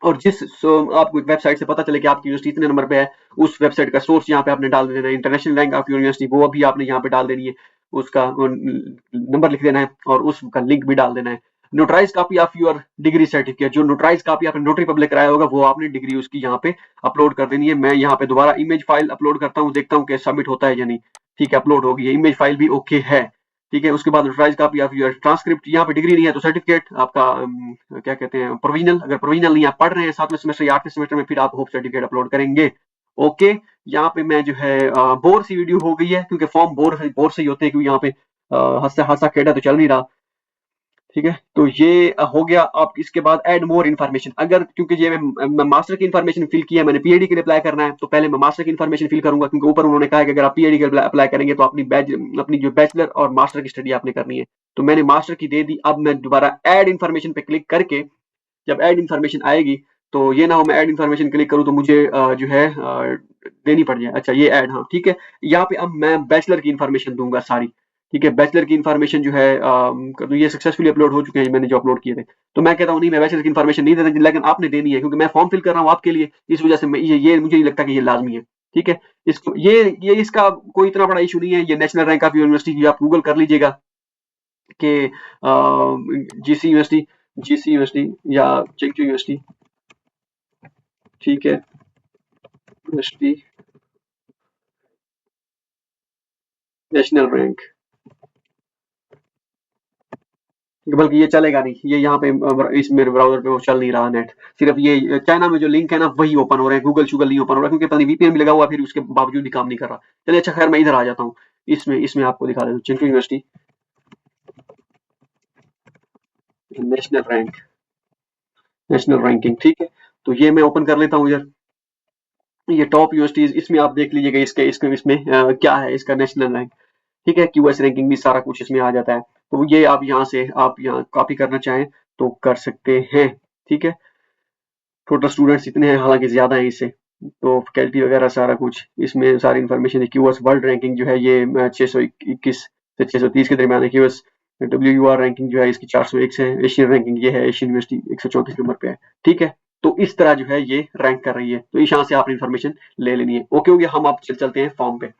और जिस आपको वेबसाइट से पता चले कि आपकी यूनिवर्सिटी इतने नंबर पे है, उस वेबसाइट का सोर्स यहाँ पे आपने डाल देना है। इंटरनेशनल रैंक ऑफ यूनिवर्सिटी वो अभी आपने यहाँ पे डाल देनी है, उसका नंबर लिख देना है और उसका लिंक भी डाल देना है। Notarize copy of your degree certificate, जो नोटराइज कॉपी आपने नोटरी पब्लिक कराया होगा वो आपने डिग्री उसकी यहाँ पे अपलोड कर देनी है। मैं यहाँ पे दोबारा इमेज फाइल अपलोड करता हूँ, देखता हूँ कि सबमिट होता है या नहीं। ठीक है, अपलोड हो गई है, इमेज फाइल भी ओके है। ठीक है, उसके बाद notarize copy of your transcript, यहाँ पे डिग्री नहीं है तो सर्टिफिकेट आपका क्या कहते हैं प्रोविजनल, अगर प्रोविजनल नहीं आप पढ़ रहे हैं 7वें सेमेस्टर या 8वें सेमेस्टर में, फिर आप होप सर्टिफिकेट अपलोड करेंगे। ओके, यहाँ पे मैं जो है बोर सी वीडियो हो गई है क्योंकि फॉर्म बोर से ही होते हैं, क्योंकि यहाँ पे हंसा हंसा खेड़ा तो चल नहीं रहा। ठीक है, तो ये हो गया। आप इसके बाद ऐड मोर इन्फॉर्मेशन, अगर क्योंकि ये मैं मास्टर की इन्फॉर्मेशन फिल किया है, मैंने पीएचडी के लिए अप्लाई करना है, तो पहले मैं मास्टर की इन्फॉर्मेशन फिल करूंगा, क्योंकि ऊपर उन्होंने कहा है कि अगर आप पीएचडी के लिए अप्लाई करेंगे तो अपनी जो बैचलर और मास्टर की स्टडी आपने करनी है। तो मैंने मास्टर की दे दी। अब मैं दोबारा ऐड इन्फॉर्मेशन पे क्लिक करके, जब ऐड इन्फॉर्मेशन आएगी तो ये ना हो मैं ऐड इन्फॉर्मेशन क्लिक करूँ तो मुझे जो है देनी पड़ जाए। अच्छा, ये ऐड, हाँ ठीक है। यहाँ पे अब मैं बैचलर की इन्फॉर्मेशन दूंगा सारी। ठीक है, बैचलर की इन्फॉर्मेशन जो है तो ये सक्सेसफुली अपलोड हो चुके हैं मैंने जो अपलोड किए थे। तो मैं कहता हूँ नहीं, मैं बैचलर की इन्फॉर्मेशन नहीं देता, लेकिन आपने देनी है क्योंकि मैं फॉर्म फिल कर रहा हूँ आपके लिए, इस वजह से ये मुझे नहीं लगता कि ये लाजमी है। ठीक है, इसको ये इसका कोई इतना बड़ा इशू नहीं है। ये नेशनल रैंक ऑफ यूनिवर्सिटी, आप गूगल कर लीजिएगा कि जीसी यूनिवर्सिटी या चिंगचू यूनिवर्सिटी। ठीक है, यूनिवर्सिटी नेशनल रैंक, बल्कि ये चलेगा नहीं, ये यहाँ पे इस मेरे ब्राउजर पे वो चल नहीं रहा नेट। सिर्फ ये चाइना में जो लिंक है ना वही ओपन हो रहे हैं, गूगल शूगल नहीं ओपन हो रहा, क्योंकि पता नहीं वीपीएन भी लगा हुआ फिर उसके बावजूद भी काम नहीं कर रहा। चलिए अच्छा, खैर मैं इधर आ जाता हूँ, इसमें इसमें आपको दिखा देता हूँ Chintu university national rank, national ranking. ठीक है, तो ये मैं ओपन कर लेता हूँ इधर, ये टॉप यूनिवर्सिटीज, इसमें आप देख लीजिएगा इसके इसके इसमें क्या है इसका नेशनल रैंक। ठीक है, क्यूएस रैंकिंग भी सारा कुछ इसमें आ जाता है। तो ये आप यहाँ से आप यहाँ कॉपी करना चाहें तो कर सकते हैं। ठीक है, टोटल स्टूडेंट्स इतने हैं, हालांकि ज्यादा है इससे, तो फैकल्टी वगैरह सारा कुछ इसमें सारी इन्फॉर्मेशन है। क्यूएस वर्ल्ड रैंकिंग जो है ये 621 से 630 के दरमियान है। क्यूएस डब्ल्यूआर रैंकिंग जो है इसकी 401 से है। एशियन रैंकिंग ये है, एशियन यूनिवर्सिटी 134 नंबर पे है। ठीक है, तो इस तरह जो है ये रैंक कर रही है, तो यहाँ से आप इन्फॉर्मेशन ले लेनी है। ओके हो गया, हम आप चलते हैं फॉर्म पे।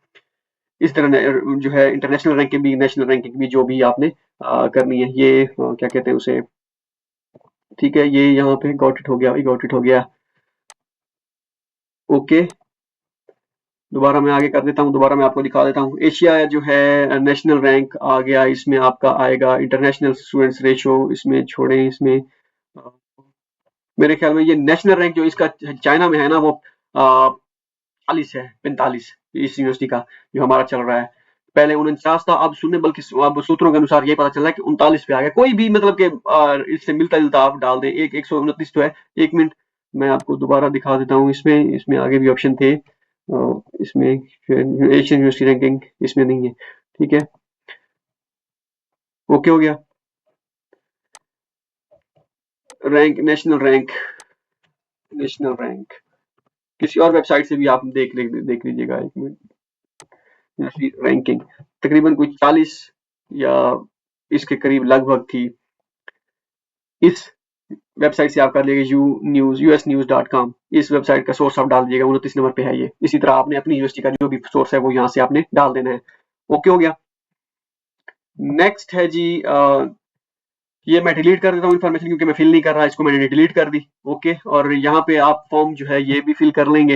इस तरह जो है इंटरनेशनल रैंकिंग भी नेशनल रैंकिंग भी जो भी आपने करनी है, ये क्या कहते हैं उसे। ठीक है, ये यहाँ पे गॉट इट हो गया, गॉट इट हो गया। ओके, दोबारा मैं आगे कर देता हूँ, दोबारा मैं आपको दिखा देता हूँ। एशिया जो है नेशनल रैंक आ गया, इसमें आपका आएगा इंटरनेशनल स्टूडेंट्स रेशो, इसमें छोड़ें, इसमें मेरे ख्याल में ये नेशनल रैंक जो इसका चाइना में है ना वो 40 है, 45 इस यूनिवर्सिटी का जो हमारा चल रहा है। पहले 49 था, अब सुनने बल्कि अब सूत्रों के अनुसार ये पता चल रहा है कि 39 पे आ गया। कोई भी मतलब कि इससे मिलता जुलता आप डाल दें, 129 तो है। 1 मिनट मैं आपको दोबारा दिखा देता हूँ, इसमें इसमें आगे भी ऑप्शन थे। इसमें एशियन यूनिवर्सिटी रैंकिंग इसमें नहीं है। ठीक है, ओके हो गया। Rank, national rank, national rank किसी और वेबसाइट से भी आप देख लीजिएगा। 1 मिनट, रैंकिंग तकरीबन कुछ 40 या इसके करीब लगभग थी। इस वेबसाइट से आप कर लीजिएगा usnews.com, इस वेबसाइट का सोर्स आप डाल दीजिएगा, 29 नंबर पे है ये। इसी तरह आपने अपनी यूनिवर्सिटी का जो भी सोर्स है वो यहाँ से आपने डाल देना है। ओके हो गया। नेक्स्ट है जी ये मैं डिलीट कर देता हूँ इन्फॉर्मेशन, क्योंकि मैं फिल नहीं कर रहा, इसको मैंने डिलीट कर दी। ओके, और यहाँ पे आप फॉर्म जो है ये भी फिल कर लेंगे।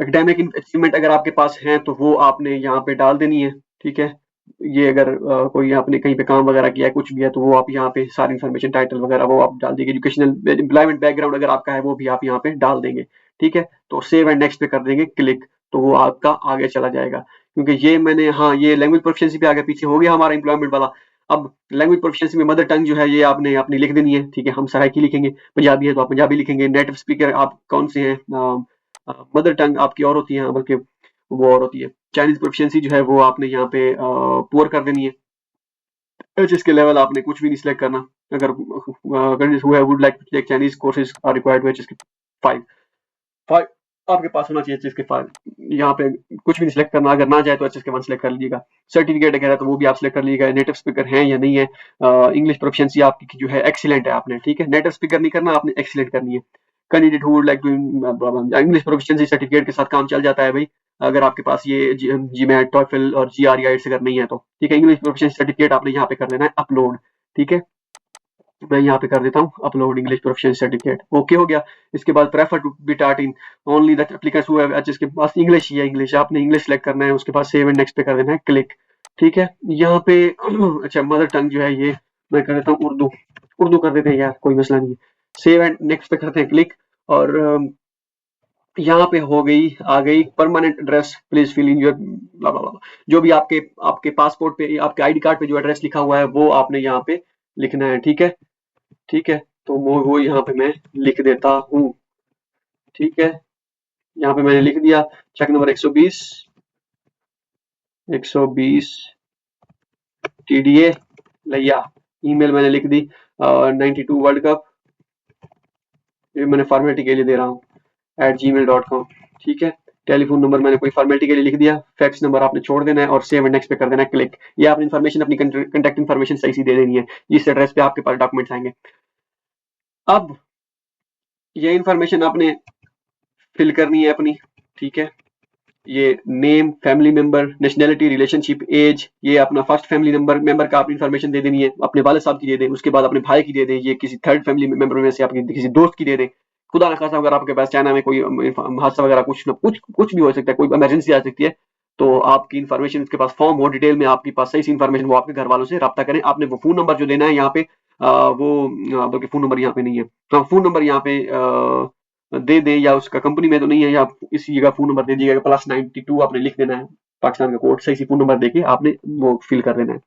एकेडमिक अचीवमेंट अगर आपके पास है तो वो आपने यहाँ पे डाल देनी है। ठीक है, ये अगर कोई आपने कहीं पे काम वगैरह किया है, कुछ भी है, तो वो आप यहाँ पे सारी इन्फॉर्मेशन टाइटल वगैरह वो आप डाल देंगे। एजुकेशनल एम्प्लॉयमेंट बैकग्राउंड अगर आपका है वो भी आप यहाँ पे डाल देंगे। ठीक है, तो सेव एंड नेक्स्ट पे कर देंगे क्लिक, तो वो आपका आगे चला जाएगा। क्योंकि ये मैंने, हाँ ये लैंग्वेज प्रोफिशिएंसी पे आगे पीछे हो गया हमारा एम्प्लॉयमेंट वाला। अब लैंग्वेज प्रोफिशिएंसी में मदर टंग जो है ये आपने अपनी लिख देनी है। ठीक है, हम सराइकी लिखेंगे, पंजाबी है तो आप पंजाबी लिखेंगे। नेटिव स्पीकर आप कौन से हैं, मदर टंग आपकी और होती है, बल्कि वो और होती है। चाइनीज प्रोफिशिएंसी जो है वो आपने यहाँ पे पुअर कर देनी है। एचएस के लेवल आपने कुछ भी नहीं सिलेक्ट करना। अगर would like to take Chinese courses are required to HS के 5 5 आपके पास होना चाहिए एचएस के 5। यहाँ पे कुछ भी नहीं सिलेक्ट करना, अगर ना जाए तो एचएस के 1 सिलेक्ट कर लीजिएगा। सर्टिफिकेट अगर है तो वो भी आप सिलेक्ट कर लीजिएगा। नेटिव स्पीकर है या नहीं है। इंग्लिश प्रोफिशिएंसी आपकी जो है एक्सीलेंट है आपने, ठीक है। नेटिव स्पीकर नहीं करना, आपने एक्सीलेंट करनी है। Candidate who would like to English proficiency certificate के साथ काम चल जाता है भाई। अगर आपके पास ये जीमैट, टॉफल और जीआरई आइट्स अगर नहीं है तो, ठीक है। इंग्लिश प्रोफिशिएंसी सर्टिफिकेट आपने यहाँ पे कर देना है अपलोड, ठीक है। मैं यहाँ पे कर देता हूँ upload English proficiency certificate, okay हो गया। इसके बाद prefer to be taught in only that applicants who have, जिसके पास इंग्लिश ही है, इंग्लिश आपने इंग्लिश सेलेक्ट करना है, उसके बाद सेव एंड नेक्स्ट पे कर देना है क्लिक, ठीक है। यहाँ पे अच्छा मदर टंग जो है ये मैं कर देता हूँ उर्दू, उर्दू कर देते हैं यार, कोई मसला नहीं है। सेव एंड नेक्स्ट पे करते हैं क्लिक, और यहाँ पे हो गई, आ गई permanent address, please fill in your blah blah blah, जो भी आपके आपके पासपोर्ट पे, आपके आईडी कार्ड पे जो एड्रेस लिखा हुआ है वो आपने यहाँ पे लिखना है, ठीक है। ठीक है, तो वो यहाँ पे मैं लिख देता हूँ, ठीक है। यहाँ पे मैंने लिख दिया चेक नंबर 120 टीडीए लैया, ईमेल मैंने लिख दी 92 वर्ल्ड कप, ये मैंने फॉर्मेलिटी के लिए दे रहा हूँ @gmail.com, ठीक है। टेलीफोन नंबर मैंने कोई फॉर्मेलिटी के लिए लिख दिया, फैक्स नंबर आपने छोड़ देना है और सेव एंड नेक्स्ट पे कर देना है क्लिक। ये आपने इन्फॉर्मेशन अपनी कंटेक्ट इन्फॉर्मेशन सही सी दे देनी है जिस एड्रेस पे आपके पास डॉक्यूमेंट्स आएंगे। अब ये इन्फॉर्मेशन आपने फिल करनी है अपनी, ठीक है। ये name, family member, nationality, relationship, age, ये अपना फर्स्ट फैमिली मेंबर का आप इन्फॉर्मेशन दे देनी है, अपने वालिद साहब की दे दें, उसके बाद अपने भाई की दे दें, ये किसी थर्ड फैमिली मेंबर में से आपके किसी दोस्त की दे दें। खुदा ना खासा अगर आपके पास चाइना में कोई हादसा वगैरह कुछ भी हो सकता है, कोई इमरजेंसी आ सकती है, तो आपकी इन्फॉर्मेशन उसके पास फॉर्म हो डिटेल में, आपके पास सही सी इन्फॉर्मेशन, वो आपके घर वालों से रब्ता करें। आपने वो फोन नंबर जो देना है यहाँ पे वो बल्कि फोन नंबर यहाँ पे नहीं है, हाँ फोन नंबर यहाँ पे दे दें, या उसका कंपनी में तो नहीं है, या इसी जगह फोन नंबर दे दीजिएगा, +92 आपने लिख देना है, पाकिस्तान का कोड, सही सी फोन नंबर देके आपने वो फिल कर देना है,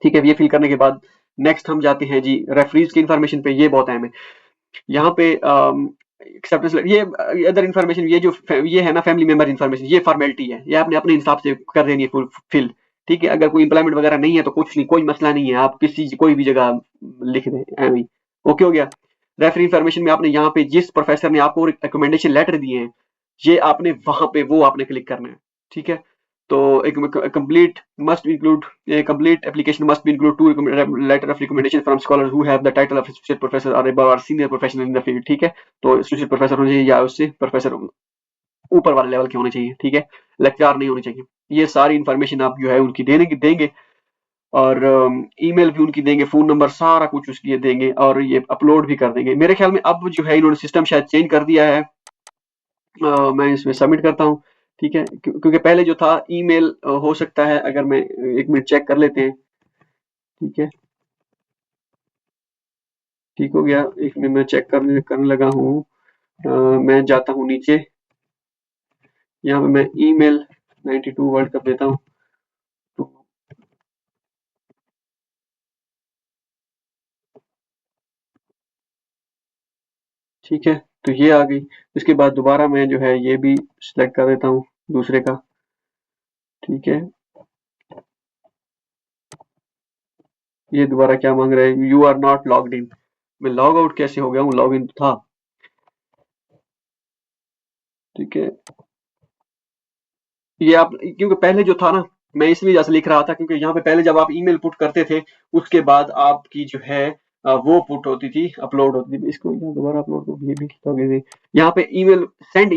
ठीक है। ये फिल करने के बाद नेक्स्ट हम जाते हैं जी रेफरीज की इन्फॉर्मेशन पे, ये बहुत अहम है। यहाँ पे एक्सेप्टेंस, ये अदर इन्फॉर्मेशन, ये जो ये है ना फैमिली मेंबर इन्फॉर्मेशन, ये फॉर्मेलिटी है, ये आपने अपने हिसाब से कर देनी है फुल फिल, ठीक है। अगर कोई एम्प्लॉयमेंट वगैरह नहीं है तो कुछ नहीं, कोई मसला नहीं है, आप किसी कोई भी जगह लिख दें ऐਵੇਂ ही, ओके हो गया। रेफरी इन्फॉर्मेशन में आपने यहाँ पे जिस प्रोफेसर ने आपको रिकमेंडेशन लेटर दिए हैं, ये आपने वहां पे वो आपने क्लिक करना है, ठीक है। तो एक complete must include, complete application must be include to letter of recommendation from scholar who have the title of associate professor और senior professional in the field, ठीक है। तो एसोसिएट प्रोफेसर होने चाहिए या उससे प्रोफेसर ऊपर वाले लेवल के होने चाहिए, ठीक है, लेक्चर नहीं होने चाहिए। ये सारी इन्फॉर्मेशन आप जो है उनकी देंगे, और ईमेल भी उनकी देंगे, फोन नंबर सारा कुछ उसकी देंगे, और ये अपलोड भी कर देंगे। मेरे ख्याल में अब जो है इन्होंने सिस्टम शायद चेंज कर दिया है, मैं इसमें सबमिट करता हूँ, ठीक है। क्योंकि पहले जो था ईमेल हो सकता है, अगर मैं 1 मिनट चेक कर लेते हैं, ठीक है, ठीक हो गया। 1 मिनट मैं चेक करने लगा हूँ, मैं जाता हूँ नीचे, यहाँ पे मैं ईमेल 92 वर्ड कर देता हूँ, तो ठीक है, तो ये आ गई। इसके बाद दोबारा मैं जो है ये भी सिलेक्ट कर देता हूँ दूसरे का, ठीक है। ये दोबारा क्या मांग रहा है, you are not logged in, मैं लॉग आउट कैसे हो गया हूँ, लॉग इन था, ठीक है। ये आप, क्योंकि पहले जो था ना, मैं इस वजह से लिख रहा था क्योंकि यहाँ पे पहले जब आप ईमेल पुट करते थे, उसके बाद आपकी जो है वो पुट होती थी, अपलोड होती थी। इसको यहाँ दोबारा अपलोड को ये भी लॉगिन है। यहाँ पे ईमेल, सेंड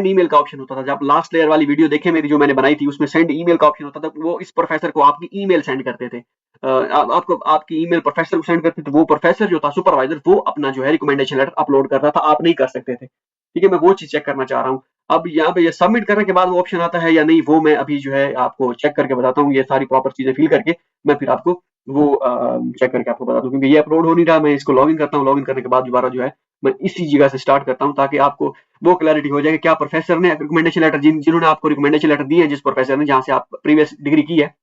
ईमेल का ऑप्शन होता था। जब लास्ट लेयर वाली वीडियो देखे मेरी जो मैंने बनाई थी, उसमें सेंड ईमेल का ऑप्शन होता था, वो इस प्रोफेसर को आपकी ईमेल सेंड करते थे, आपको आपकी ईमेल प्रोफेसर को सेंड करते थे, वो प्रोफेसर जो था सुपरवाइजर, वो अपना जो है रिकमेंडेशन लेटर अपलोड करता था, आप नहीं कर सकते थे, ठीक है। मैं वो चीज चेक करना चाह रहा हूँ। अब यहाँ पे ये सबमिट करने के बाद वो ऑप्शन आता है या नहीं, वो मैं अभी जो है आपको चेक करके बताता हूँ। ये सारी प्रॉपर चीजें फिल करके मैं फिर आपको वो चेक करके आपको बता दूं, क्योंकि ये अपलोड हो नहीं रहा। मैं इसको लॉगिन करता हूँ, लॉगिन करने के बाद दोबारा जो है मैं इसी जगह से स्टार्ट करता हूँ, ताकि आपको वो क्लैरिटी हो जाए कि क्या प्रोफेसर ने रिकमेंडेशन लेटर, जिन्होंने आपको रिकमेंडेशन लेटर दिए हैं, जिस प्रोफेसर ने जहाँ से आप प्रीवियस डिग्री की है,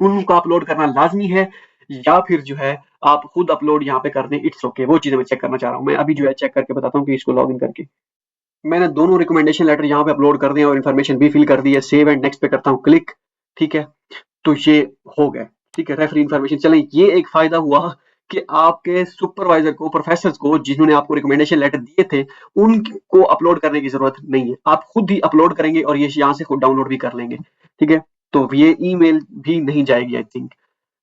उनका अपलोड करना लाजमी है, या फिर जो है आप खुद अपलोड यहाँ पे कर दें, इट्स ओके। वो चीजें मैं चेक करना चाह रहा हूँ। मैं अभी जो है चेक करके बताता हूँ कि इसको लॉगिन करके मैंने दोनों रिकमेंडेशन लेटर यहाँ पे अपलोड कर दिए और इन्फॉर्मेशन भी फिल कर दी है। सेव एंड नेक्स्ट पे करता हूँ क्लिक, ठीक है। तो ये हो गए, ठीक है, रेफरी इन्फॉर्मेशन। चलें, ये एक फायदा हुआ कि आपके सुपरवाइजर को, प्रोफेसर को, जिन्होंने आपको रिकमेंडेशन लेटर दिए थे, उनको अपलोड करने की जरूरत नहीं है, आप खुद ही अपलोड करेंगे और ये यहाँ से खुद डाउनलोड भी कर लेंगे, ठीक है। तो ये ईमेल भी नहीं जाएगी, आई थिंक,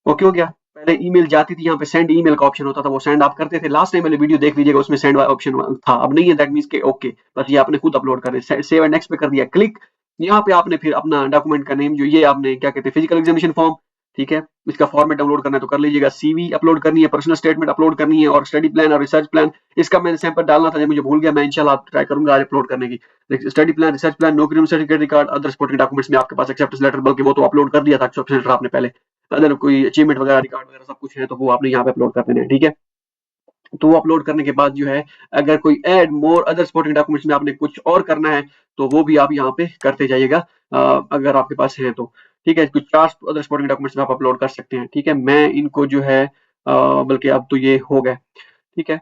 ओके हो गया। पहले ईमेल जाती थी, यहाँ पे सेंड ईमेल का ऑप्शन होता था, वो सेंड आप करते थे। लास्ट टाइम वाली वीडियो देख लीजिएगा, उसमें सेंड ऑप्शन था, अब नहीं है, दैट मींस के ओके, बस ये आपने खुद अपलोड कर दिया। सेव एंड नेक्स्ट पे कर दिया क्लिक, यहाँ पे आपने फिर अपना डॉक्यूमेंट का नेम जो ये आपने क्या कहते हैं फिजिकल एग्जामिनेशन फॉर्म, ठीक है, इसका फॉर्मेट डाउनलोड करना है तो कर लीजिएगा, सीवी अपलोड करनी है, पर्सनल स्टेटमेंट अपलोड करनी है और स्टडी प्लान और रिसर्च प्लान। इसका मैंने सैंपल डालना था, मुझे भूल गया, मैं इंशाल्लाह ट्राई करूंगा आज अपलोड करने की। स्टडी प्लान, रिसर्च प्लान, नौकरी certificate record, other supporting documents में आपके पास एक्सेप्टेंस लेटर, बल्कि वो तो अपलोड कर दिया था एक्सेप्टेंस लेटर आपने पहले। अदर कोई अचीवमेंट वगैरह रिकॉर्ड वगैरह सब कुछ है तो वो आपने यहाँ पे अपलोड कर देना है, ठीक है। तो वो अपलोड करने के बाद जो है, अगर कोई add more other supporting documents में आपने कुछ और करना है तो वो भी आप यहाँ पे करते जाइएगा, अगर आपके पास है तो, ठीक है। कुछ 4 अदर सपोर्टिंग डॉक्यूमेंट्स में आप अपलोड कर सकते हैं, ठीक है। मैं इनको जो है बल्कि अब तो ये हो गए, ठीक है।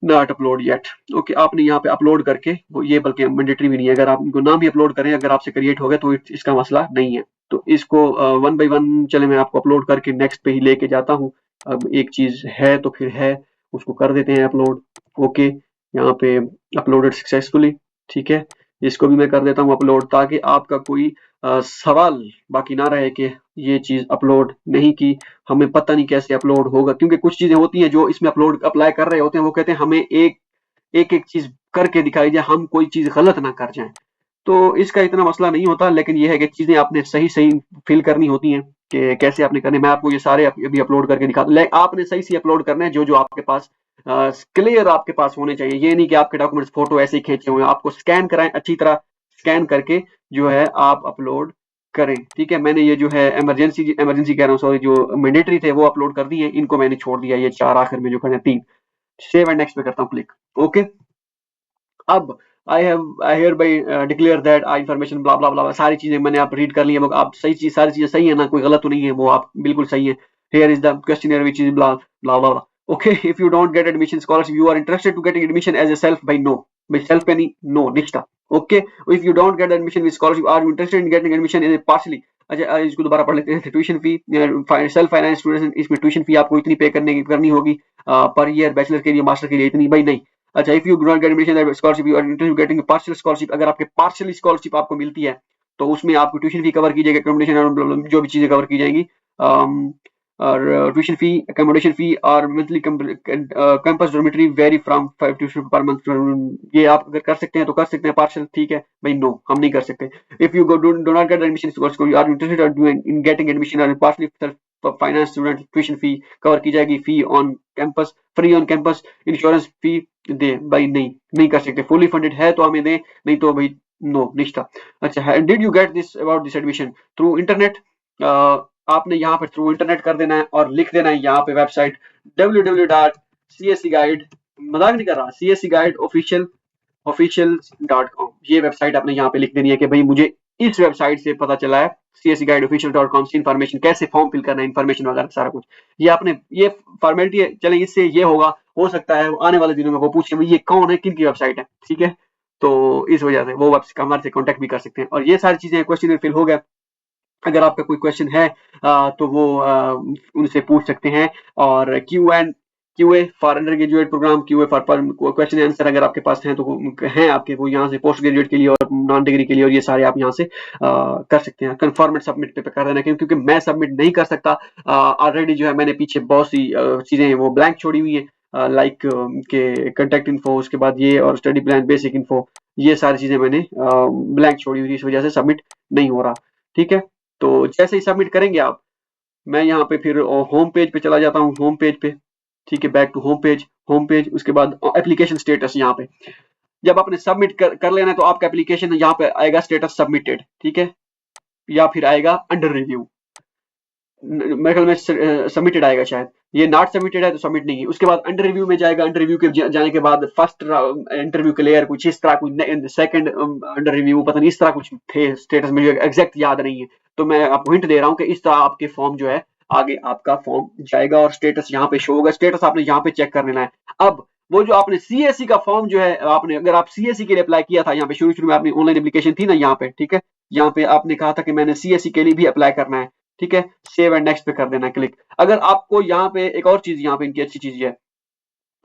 नॉट अपलोड येट, ओके, आपने यहाँ पे अपलोड करके वो ये बल्कि मैंडेटरी भी नहीं है, अगर आप इनको ना भी अपलोड करें, अगर आपसे क्रिएट हो गया तो इसका मसला नहीं है। तो इसको वन बाई वन चले मैं आपको अपलोड करके नेक्स्ट पे ही लेके जाता हूँ। अब एक चीज है तो फिर है, उसको कर देते हैं अपलोड। ओके, यहाँ पे अपलोडेड सक्सेसफुली, ठीक है। इसको भी मैं कर देता हूँ अपलोड, ताकि आपका कोई सवाल बाकी ना रहे कि ये चीज अपलोड नहीं की, हमें पता नहीं कैसे अपलोड होगा, क्योंकि कुछ चीजें होती हैं जो इसमें अपलोड अप्लाई कर रहे होते हैं, वो कहते हैं हमें एक चीज करके दिखाई जाए, हम कोई चीज गलत ना कर जाएं। तो इसका इतना मसला नहीं होता, लेकिन ये है कि चीजें आपने सही सही फिल करनी होती हैं कि कैसे आपने करनी। मैं आपको ये सारे अभी अपलोड करके दिखा, आपने सही से अपलोड करना है जो जो आपके पास क्लियर आपके पास होने चाहिए। ये नहीं कि आपके डॉक्यूमेंट्स फोटो ऐसे ही खींचे हुए हैं, आपको स्कैन कराएं, अच्छी तरह स्कैन करके जो है आप अपलोड करें, ठीक है। मैंने ये जो है इमरजेंसी कह रहा हूँ, सॉरी, जो मैंडेटरी थे वो अपलोड कर दिए, इनको मैंने छोड़ दिया, ये 4 आखिर में जो करना है 3। सेव एंड नेक्स्ट पे करता हूँ क्लिक, ओके। अब I hereby declare that I information blah blah blah, सारी चीजें मैंने आप रीड कर ली है, आप सही चीज, सारी चीजें सही है ना, कोई गलत तो नहीं है, वो आप बिल्कुल सही है। Here is the questionnaire which is blah blah blah. Okay, if you don't get admission scholarship you are interested to getting admission as a self by no, by self penny no निश्ता। Okay, if you don't get admission with scholarship are you interested in getting admission in a partially। अच्छा, इसको दोबारा पढ़ लेते हैं। Tuition fee, self finance student, इसमें tuition fee आपको इतनी पे करनी होगी पर ईयर, बैचलर के लिए, मास्टर के लिए इतनी, भाई नहीं। अच्छा, if you do not get admission scholarship you are interested getting partial scholarship, अगर आपके पार्शियल स्कॉलरशिप आपको मिलती है तो उसमें आपको ट्यूशन फी कवर की जाएगी, अकोमोडेशन जो भी चीजें कवर की जाएंगी, और ट्यूशन फी, अकोमोडेशन फी और monthly campus dormitory very from 5 to per month. ये आप अगर कर सकते हैं तो कर सकते हैं पार्शियल, ठीक है भाई। नो, हम नहीं कर सकते। If you do not get admission you are interested in getting admission और partially finance student, tuition fee cover की जाएगी, fee on campus, free on campus, insurance fee दे, भाई नहीं, नहीं कर सकते। फुली फंडेड है तो हमें दे, नहीं तो भाई नो निश्ता। अच्छा, did you get this about this admission through internet, आपने यहाँ पे थ्रू इंटरनेट कर देना है और लिख देना है यहाँ पे वेबसाइट www.csc guide, मजाक नहीं कर रहा, csc guide official.com, ये वेबसाइट आपने यहाँ पे लिख देनी है कि भाई मुझे इस वेबसाइट से पता चला है, csc guide official.com से इन्फॉर्मेशन, कैसे फॉर्म फिल करना है, इन्फॉर्मेशन वगैरह सारा कुछ। ये आपने, ये फॉर्मेलिटी है, चले इससे ये होगा, हो सकता है आने वाले दिनों में वो पूछे ये कौन है, किन की वेबसाइट है, ठीक है। तो इस वजह से वो हमारे से कॉन्टेक्ट भी कर सकते हैं। और ये सारी चीजें, क्वेश्चन फिल हो गया, अगर आपका कोई क्वेश्चन है तो वो उनसे पूछ सकते हैं। और QA for undergraduate program, QA for question answer अगर आपके पास हैं तो हैं आपके, वो यहाँ से पोस्ट ग्रेजुएट के लिए और नॉन डिग्री के लिए, और ये सारे आप यहाँ से कर सकते हैं। कन्फर्म एंड सबमिट पे कर देना, क्योंकि मैं सबमिट नहीं कर सकता, ऑलरेडी जो है मैंने पीछे बहुत सी चीजें वो ब्लैंक छोड़ी हुई है, लाइक के कॉन्टेक्ट इन्फो, उसके बाद ये और स्टडी प्लान बेसिक इन्फो, ये सारी चीजें मैंने ब्लैंक छोड़ी हुई थी, इस वजह से सबमिट नहीं हो रहा, ठीक है। तो जैसे ही सबमिट करेंगे आप, मैं यहाँ पे फिर होम पेज पे चला जाता हूँ, होम पेज पे, ठीक है, बैक टू होम पेज, उसके बाद एप्लीकेशन स्टेटस, यहाँ पे जब आपने सबमिट कर लेना है तो आपका एप्लीकेशन यहाँ पे आएगा स्टेटस सबमिटेड, ठीक है, या फिर आएगा अंडर रिव्यू, मेरे ख्याल में सबमिटेड आएगा शायद, ये नॉट सबमिटेड है तो सबमिट नहीं है। उसके बाद अंडर रिव्यू में जाएगा, अंडर रिव्यू के जाने के बाद फर्स्ट इंटरव्यू क्लियर, कुछ इस तरह, कुछ सेकंड अंडर रिव्यू, पता नहीं इस तरह कुछ थे स्टेटस, मुझे एग्जैक्ट याद नहीं है। तो मैं आपको हिंट दे रहा हूँ कि इस तरह आपके फॉर्म जो है, आगे आपका फॉर्म जाएगा और स्टेटस यहाँ पे शो होगा, स्टेटस आपने यहाँ पे चेक कर लेना है। अब वो जो आपने सीएससी का फॉर्म जो है, आपने अगर आप सीएससी के लिए अप्लाई किया था, यहाँ पे शुरू में आपने ऑनलाइन एप्लीकेशन थी ना यहाँ पे, ठीक है, यहाँ पे आपने कहा था कि मैंने सीएससी के लिए भी अप्लाई करना है, ठीक है, सेव एंड नेक्स्ट पे कर देना क्लिक। अगर आपको यहाँ पे एक और चीज, यहाँ पे इनकी अच्छी चीज है,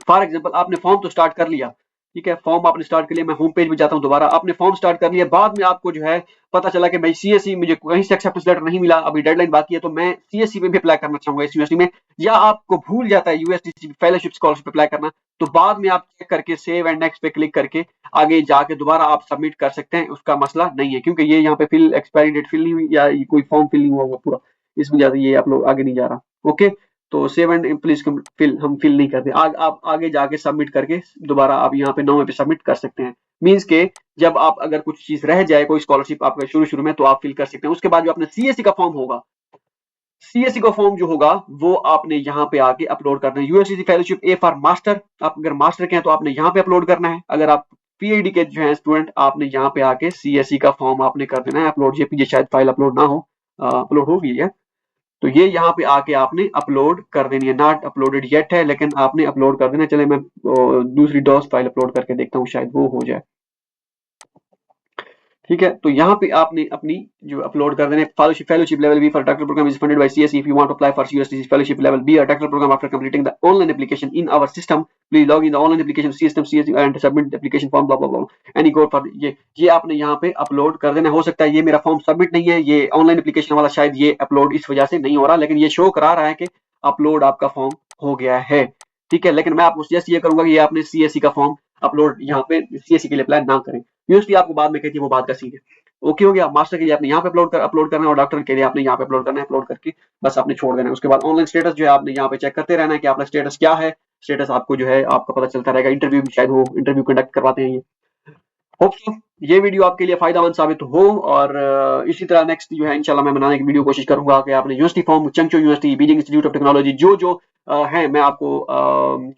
फॉर एग्जांपल आपने फॉर्म तो स्टार्ट कर लिया, ठीक है, फॉर्म आपने स्टार्ट कर लिया, मैं होम पेज में जाता हूँ दोबारा, आपने फॉर्म स्टार्ट कर लिया, बाद में आपको जो है पता चला कि भाई सीएससी मुझे कहीं से एक्सेप्टेंस लेटर नहीं मिला, अभी डेडलाइन बाकी है, तो मैं सीएससी में भी अप्लाई करना चाहूंगा इस यूनिवर्सिटी में, या आपको भूल जाता है यूएसटीसी फेलोशिप स्कॉलरशिप अप्लाई करना, तो बाद में आप चेक करके सेव एंड नेक्स्ट पे क्लिक करके आगे जाके दोबारा आप सबमिट कर सकते हैं, उसका मसला नहीं है, क्योंकि ये यहाँ पे फिल एक्सपायरी डेट फिल नहीं हुई या कोई फॉर्म फिल नहीं हुआ होगा पूरा, इस वजह से ये आप लोग आगे नहीं जा रहा। ओके, तो सेव एंड प्लीज फिल हम फिल नहीं करते, आप आगे जाके सबमिट करके दोबारा आप यहाँ पे 9 पे सबमिट कर सकते हैं। मींस के जब आप अगर कुछ चीज रह जाए, कोई स्कॉलरशिप आपका शुरू में, तो आप फिल कर सकते हैं। उसके बाद जो अपने सीएससी का फॉर्म होगा, सीएससी का फॉर्म जो होगा वो आपने यहाँ पे आके अपलोड करना है। यूएससीसी फेलोशिप ए फॉर मास्टर, आप अगर मास्टर के हैं तो आपने यहाँ पे अपलोड करना है, अगर आप पीएचडी के जो है स्टूडेंट, आपने यहाँ पे आके सीएससी का फॉर्म आपने कर देना है अपलोड। जेपीजी शायद फाइल अपलोड ना हो, अपलोड होगी है, तो ये यहाँ पे आके आपने अपलोड कर देनी है। नॉट अपलोडेड येट है, लेकिन आपने अपलोड कर देना। चले मैं दूसरी डॉस फाइल अपलोड करके देखता हूँ, शायद वो हो जाए। ठीक है, तो यहाँ पे आपने अपनी जो अपलोड कर देने, fellowship level B for doctor program is funded by CSC. If you want to apply for USTC fellowship level B और doctor program after completing the online application in our system, please log in the online application system CSC and submit application form blah blah blah any code for ये आपने यहाँ पे upload कर देना। हो सकता है ये मेरा फॉर्म सबमिट नहीं है, ये ऑनलाइन एप्लीकेशन वाला शायद ये अपलोड इस वजह से नहीं हो रहा, लेकिन ये शो करा रहा है कि अपलोड आपका फॉर्म हो गया है। ठीक है, लेकिन मैं आपको सजेस्ट ये करूंगा कि ये आपने सीएससी का फॉर्म अपलोड यहाँ पे सीएससी के लिए अप्लाई ना करें। यूएसटी आपको बाद में कहती है, वो बात का सीन है। ओके हो गया, मास्टर के लिए आपने यहाँ पे अपलोड करना है, और डॉक्टर के लिए आपने यहाँ पे अपलोड करना है, अपलोड करके बस आपने छोड़ देना है। उसके बाद ऑनलाइन स्टेटस जो है आपने यहाँ पे चेक करते रहना है कि आपका स्टेटस क्या है। स्टेटस आपको जो है आपका पता चलता रहेगा, इंटरव्यू भी शायद वो इंटरव्यू कंडक्ट करवाते हैं ये। होप सो ये वीडियो आपके लिए फायदामंद साबित हो, और इसी तरह नेक्स्ट जो है इंशाल्लाह मैं बनाने की वीडियो कोशिश करूंगा कि आपने यूनिवर्सिटी फॉर्म, चंगचो university, Beijing institute of technology जो है, मैं आपको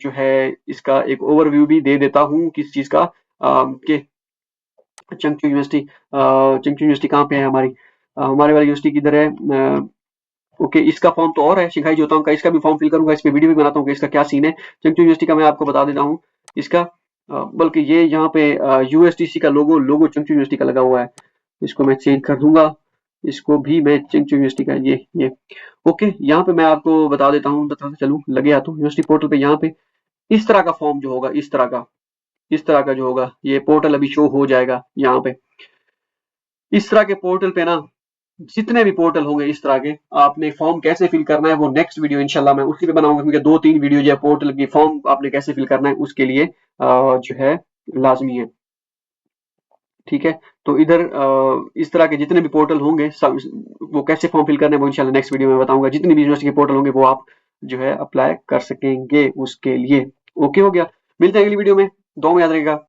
जो है इसका एक ओवरव्यू भी दे देता हूँ किस चीज का, कि चंगचू यूनिवर्सिटी कहाँ पे है हमारी, हमारे वाली यूनिवर्सिटी किधर है। ओके, इसका फॉर्म तो और है, शिंघाई जोतांग का, इसका भी फॉर्म फिल करूंगा, इस पे वीडियो भी बनाता हूँ कि इसका क्या सीन है। चंगचू यूनिवर्सिटी का मैं आपको बता देता हूँ इसका, बल्कि ये यहाँ पे यूएसटीसी का लोगो चंगचू यूनिवर्सिटी का लगा हुआ है, इसको मैं चेंज कर दूंगा, इसको भी मैं चंगचू यूनिवर्सिटी का ये ओके। यहाँ पे मैं आपको बता देता हूँ, बताते चलूँ लगे हाथों, यूनिवर्सिटी पोर्टल पे यहाँ पे इस तरह का फॉर्म जो होगा, इस तरह का जो होगा, ये पोर्टल अभी शो हो जाएगा यहाँ पे। इस तरह के पोर्टल पे ना, जितने भी पोर्टल होंगे इस तरह के, आपने फॉर्म कैसे फिल करना है वो नेक्स्ट वीडियो इंशाल्लाह मैं उसी पे बनाऊंगा, क्योंकि 2-3 वीडियो जो है पोर्टल की फॉर्म आपने कैसे फिल करना है उसके लिए जो है लाजमी है। ठीक है, तो इधर इस तरह के जितने भी पोर्टल होंगे वो कैसे फॉर्म फिल करना है वो इंशाल्लाह नेक्स्ट वीडियो में बताऊंगा। जितनी भी यूनिवर्सिटी के पोर्टल होंगे वो आप जो है अप्लाई कर सकेंगे उसके लिए। ओके हो गया, मिलते हैं अगली वीडियो में, दुआ में याद रहेगा।